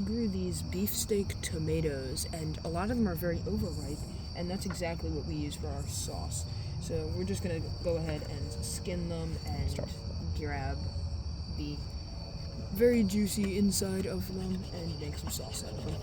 grew these beefsteak tomatoes, and a lot of them are very overripe, and that's exactly what we use for our sauce. So we're just gonna go ahead and skin them and grab the very juicy inside of them and make some sauce out of them.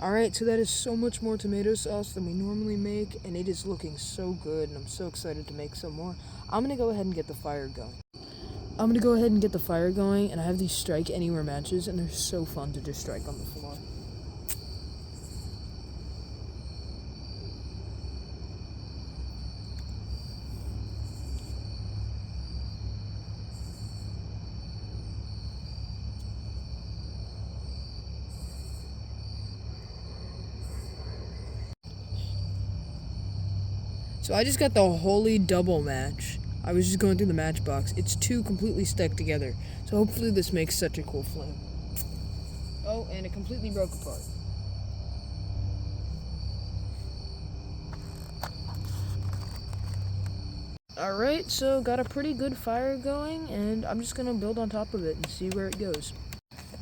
Alright, so that is so much more tomato sauce than we normally make, and it is looking so good, and I'm so excited to make some more. I'm going to go ahead and get the fire going. And I have these strike anywhere matches, and they're so fun to just strike on the floor. So I just got the holy double match. I was just going through the matchbox. It's two completely stuck together. So hopefully this makes such a cool flame. Oh, and it completely broke apart. Alright, so got a pretty good fire going, and I'm just gonna build on top of it and see where it goes.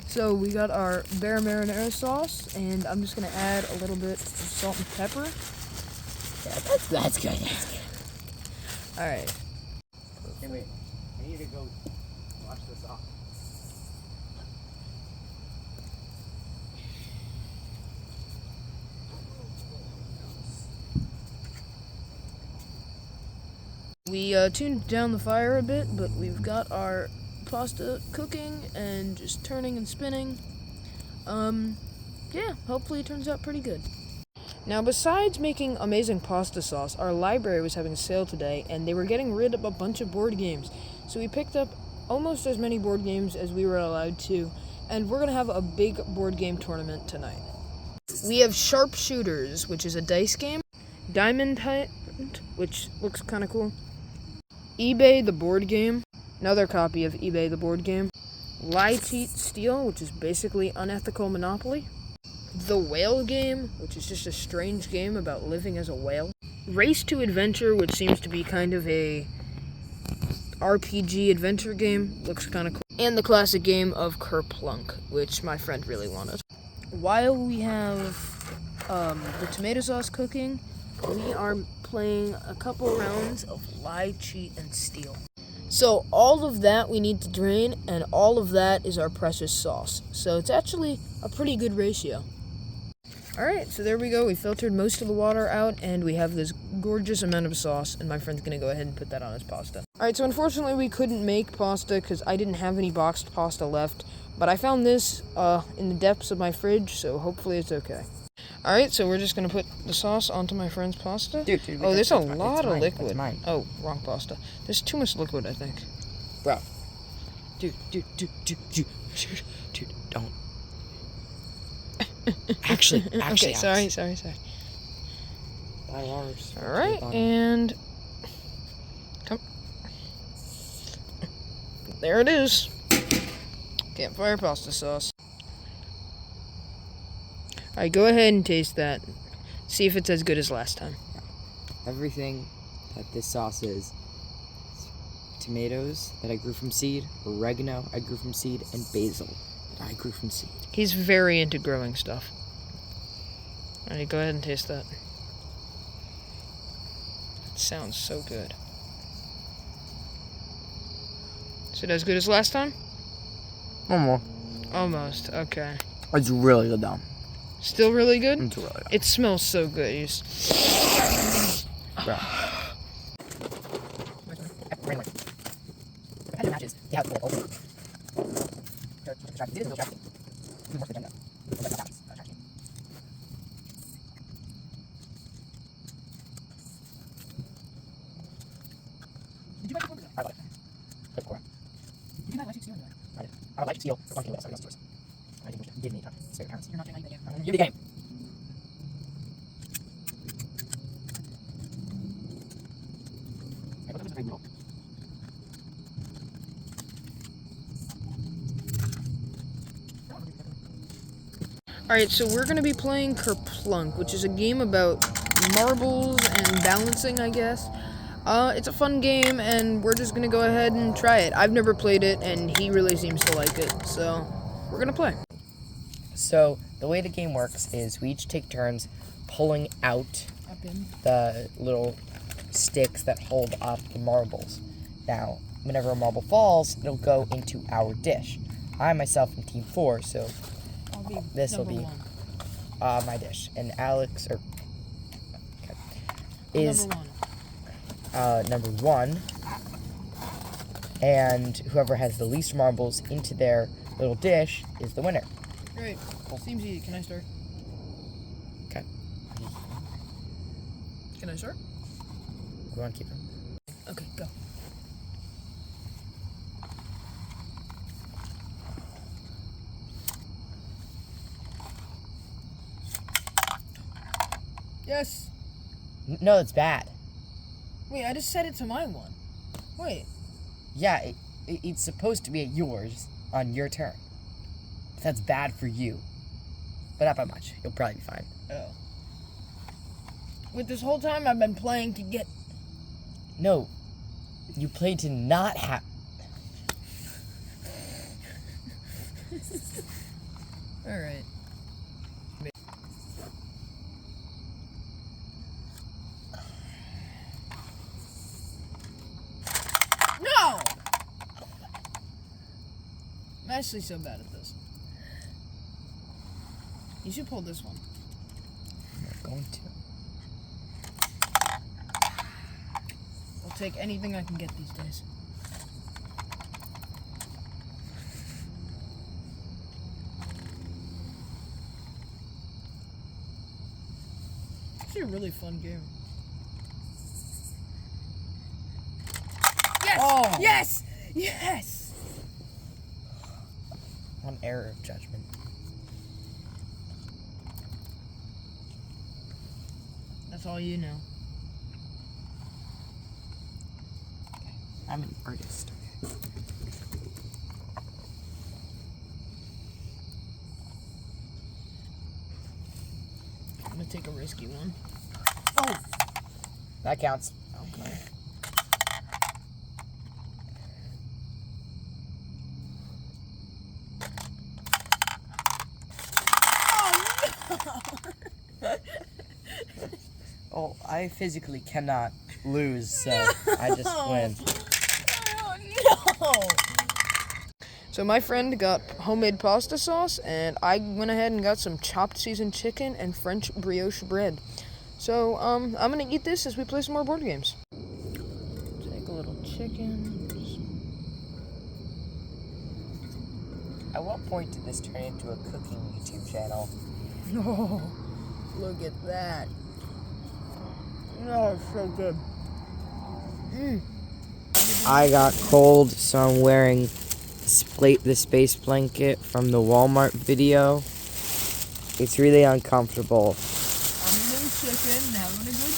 So we got our bear marinara sauce, and I'm just gonna add a little bit of salt and pepper. That's good. Alright. Hey, wait. I need to go wash this off. We tuned down the fire a bit, but we've got our pasta cooking and just turning and spinning. Yeah, hopefully it turns out pretty good. Now, besides making amazing pasta sauce, our library was having a sale today, and they were getting rid of a bunch of board games. So we picked up almost as many board games as we were allowed to, and we're going to have a big board game tournament tonight. We have Sharpshooters, which is a dice game, Diamond Hunt, which looks kind of cool, eBay the board game, another copy of eBay the board game, Lie, Cheat, Steal, which is basically unethical Monopoly, The Whale Game, which is just a strange game about living as a whale. Race to Adventure, which seems to be kind of a RPG adventure game. Looks kind of cool. And the classic game of Kerplunk, which my friend really wanted. While we have the tomato sauce cooking, we are playing a couple rounds of Lie, Cheat, and Steal. So all of that we need to drain, and all of that is our precious sauce. So it's actually a pretty good ratio. Alright, so there we go. We filtered most of the water out, and we have this gorgeous amount of sauce, and my friend's going to go ahead and put that on his pasta. Alright, so unfortunately we couldn't make pasta because I didn't have any boxed pasta left, but I found this in the depths of my fridge, so hopefully it's okay. Alright, so we're just going to put the sauce onto my friend's pasta. Dude, oh, there's a lot of liquid. That's mine. Oh, wrong pasta. There's too much liquid, I think. Bro. Dude, Don't. Actually. Okay, sorry. $5. All right, and come. There it is. Campfire pasta sauce. All right, go ahead and taste that. See if it's as good as last time. Everything that this sauce is tomatoes that I grew from seed, oregano I grew from seed, and basil that I grew from seed. He's very into growing stuff. All right, go ahead and taste that. It sounds so good. Is it as good as last time? Almost, okay. It's really good though. Still really good? It's really good. It smells so good. You just... Bro. I would like to steal 1 kilo of somebody else's yours. I think we should give me time. Spare your parents. You're not doing anything. You're the game. Alright, so we're going to be playing Kerplunk, which is a game about marbles and balancing, I guess. It's a fun game, and we're just going to go ahead and try it. I've never played it, and he really seems to like it, so we're going to play. So, the way the game works is we each take turns pulling out the little sticks that hold up the marbles. Now, whenever a marble falls, it'll go into our dish. I myself am Team 4, so this will be my dish. And Alex, is number 1. And whoever has the least marbles into their little dish is the winner. Great. Cool. Seems easy. Can I start? Okay. Can I start? We want to keep them. Okay, go. Yes. No, that's bad. Wait, I just set it to my one. Wait. Yeah, it's supposed to be at yours on your turn. That's bad for you. But not by much. You'll probably be fine. Oh. With this whole time I've been playing to get... No. You played to not have... Alright. No! I'm actually so bad at this. You should pull this one. I'm not going to. I'll take anything I can get these days. It's a really fun game. Yes! Oh. Yes! Yes! One error of judgment. That's all you know. I'm an artist. I'm gonna take a risky one. Oh! That counts. Okay. Oh, I physically cannot lose, so I just win. Oh, no! So my friend got homemade pasta sauce, and I went ahead and got some chopped seasoned chicken and French brioche bread. So, I'm gonna eat this as we play some more board games. Take a little chicken. At what point did this turn into a cooking YouTube channel? Oh, look at that. Oh, it's so good. I got cold, so I'm wearing the space blanket from the Walmart video. It's really uncomfortable. I'm eating chicken and having a good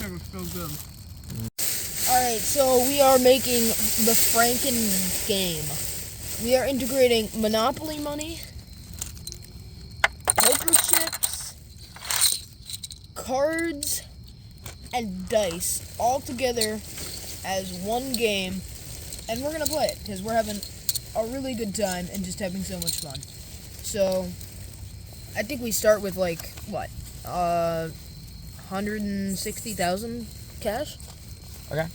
Campfire was so good. Alright, so we are making the Franken game. We are integrating Monopoly money, poker chips, cards, and dice all together as one game. And we're going to play it because we're having a really good time and just having so much fun. So, I think we start with like, what? 160,000 cash? Okay.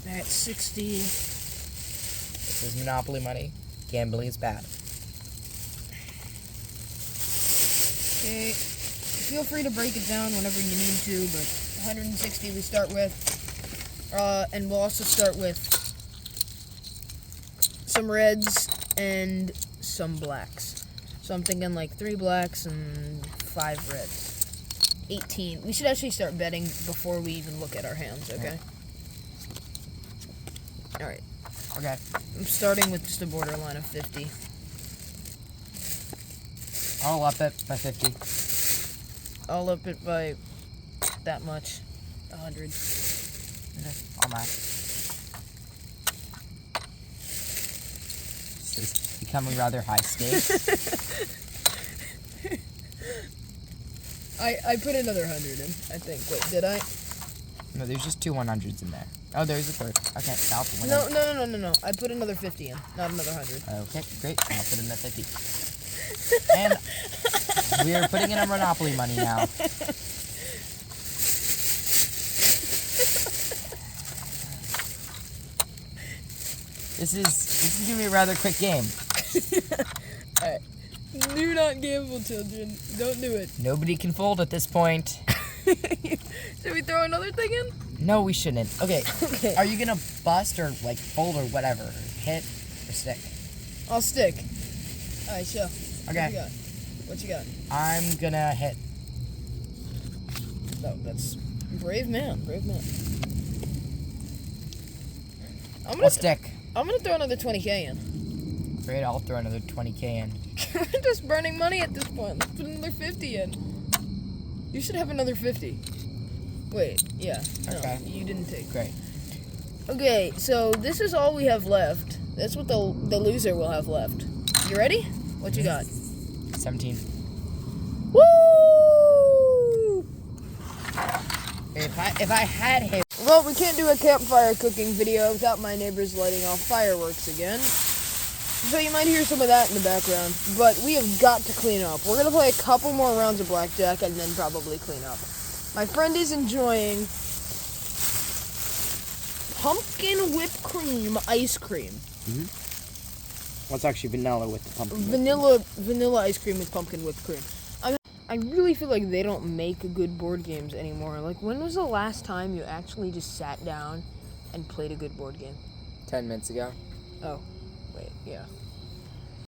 Alright, 60. This is Monopoly money. Gambling is bad. Okay. Feel free to break it down whenever you need to, but 160 we start with. And we'll also start with some reds and some blacks. So I'm thinking like 3 blacks and 5 reds. 18. We should actually start betting before we even look at our hands, okay? Alright. Okay. I'm starting with just a borderline of 50. I'll up it by 50. I'll up it by that much. 100. Okay. I'll match. This is becoming rather high stakes. I put another 100 in, I think. Wait, did I? No, there's just 2 100s in there. Oh, there's a third. Okay, I'll put one No. I put another 50 in, not another 100. Okay, great. I'll put in that 50. And we are putting in our Monopoly money now. This is gonna be a rather quick game. Alright. Do not gamble, children. Don't do it. Nobody can fold at this point. Should we throw another thing in? No, we shouldn't. Okay. Okay. Are you gonna bust or like fold or whatever? Hit or stick? I'll stick. Alright, show. Okay. What you got? I'm gonna hit. No, that's brave man. I'll stick. I'm gonna throw another 20K in. Great, I'll throw another 20K in. We're just burning money at this point. Let's put another 50 in. You should have another 50. Wait, yeah. No, Okay. you didn't take. Great. Okay, so this is all we have left. That's what the loser will have left. You ready? What you got? 17. Woo! If I had hit. Well, we can't do a campfire cooking video without my neighbors lighting off fireworks again. So you might hear some of that in the background. But we have got to clean up. We're going to play a couple more rounds of blackjack and then probably clean up. My friend is enjoying pumpkin whipped cream ice cream. Mm-hmm. Well, it's actually vanilla with the pumpkin. Vanilla ice cream with pumpkin whipped cream. I really feel like they don't make good board games anymore. Like, when was the last time you actually just sat down and played a good board game? 10 minutes ago. Oh, wait, yeah.